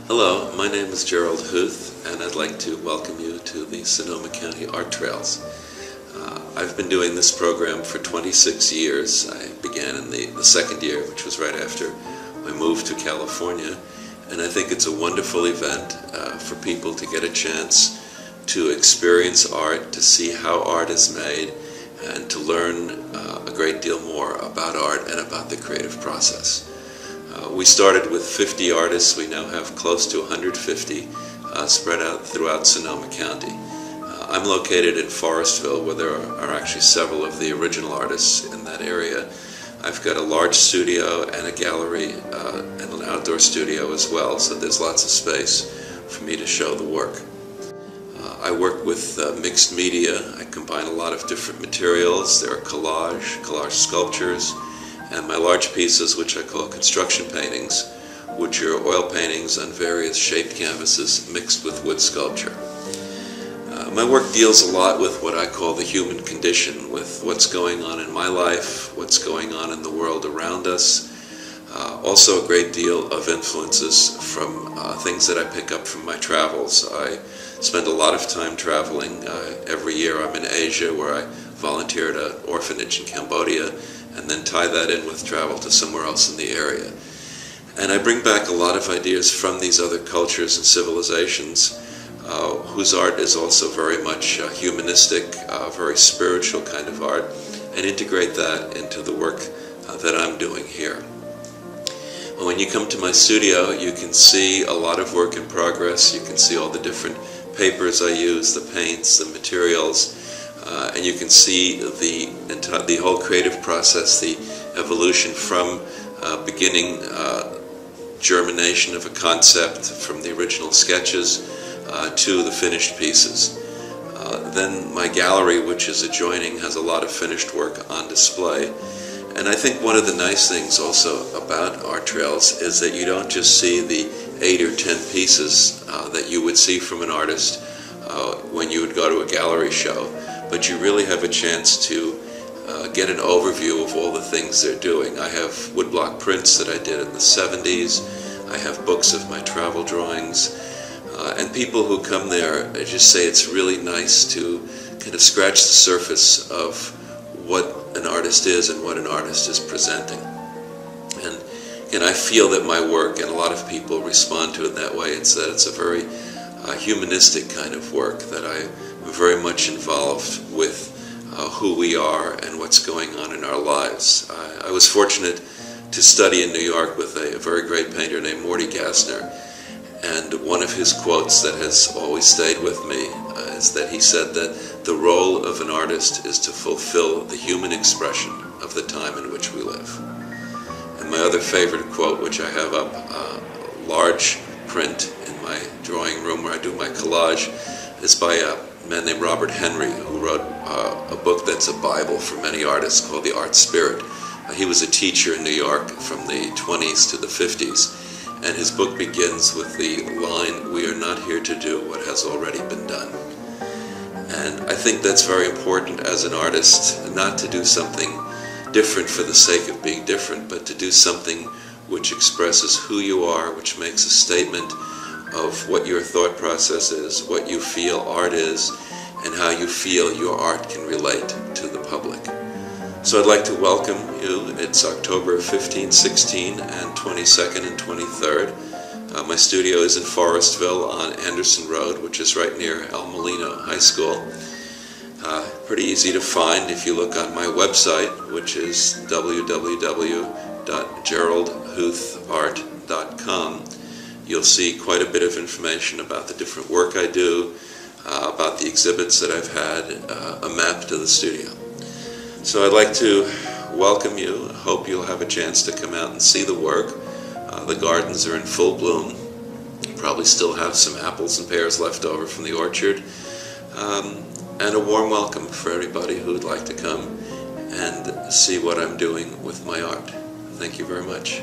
Hello, my name is Gerald Huth, and I'd like to welcome you to the Sonoma County Artrails. I've been doing this program for 26 years. I began in the second year, which was right after I moved to California, and I think it's a wonderful event for people to get a chance to experience art, to see how art is made, and to learn a great deal more about art and about the creative process. We started with 50 artists. We now have close to 150 spread out throughout Sonoma County. I'm located in Forestville, where there are actually several of the original artists in that area. I've got a large studio and a gallery and an outdoor studio as well, so there's lots of space for me to show the work. I work with mixed media. I combine a lot of different materials. There are collage sculptures, and my large pieces, which I call construction paintings, which are oil paintings on various shaped canvases mixed with wood sculpture. My work deals a lot with what I call the human condition, with what's going on in my life, what's going on in the world around us. Also a great deal of influences from things that I pick up from my travels. I spend a lot of time traveling. Every year I'm in Asia, where I volunteer at an orphanage in Cambodia, and then tie that in with travel to somewhere else in the area. And I bring back a lot of ideas from these other cultures and civilizations, whose art is also very much humanistic, very spiritual kind of art, and integrate that into the work that I'm doing here. When you come to my studio, you can see a lot of work in progress. You can see all the different papers I use, the paints, the materials, and you can see the whole creative process, the evolution from beginning germination of a concept from the original sketches to the finished pieces. Then my gallery, which is adjoining, has a lot of finished work on display. And I think one of the nice things also about Artrails is that you don't just see the 8 or 10 pieces that you would see from an artist when you would go to a gallery show, but you really have a chance to get an overview of all the things they're doing. I have woodblock prints that I did in the 70s. I have books of my travel drawings. And people who come there just say it's really nice to kind of scratch the surface of what an artist is and what an artist is presenting. And I feel that my work, and a lot of people respond to it that way, it's that it's a very humanistic kind of work, that I'm very much involved with who we are and what's going on in our lives. I was fortunate to study in New York with a very great painter named Morty Gassner, and one of his quotes that has always stayed with me is that he said that the role of an artist is to fulfill the human expression of the time in which we live. And my other favorite quote, which I have up large print in my drawing room where I do my collage, is by a man named Robert Henry, who wrote a book that's a Bible for many artists called The Art Spirit. He was a teacher in New York from the 20s to the 50s, and his book begins with the line, "We are not here to do what has already been done." And I think that's very important as an artist, not to do something different for the sake of being different, but to do something which expresses who you are, which makes a statement of what your thought process is, what you feel art is, and how you feel your art can relate to the public. So I'd like to welcome you. It's October 15, 16, and 22nd and 23rd. My studio is in Forestville on Anderson Road, which is right near El Molino High School. Pretty easy to find if you look on my website, which is www.geraldhuthart.com. You'll see quite a bit of information about the different work I do, about the exhibits that I've had, a map to the studio. So I'd like to welcome you. I hope you'll have a chance to come out and see the work. The gardens are in full bloom. You probably still have some apples and pears left over from the orchard. And a warm welcome for everybody who would like to come and see what I'm doing with my art. Thank you very much.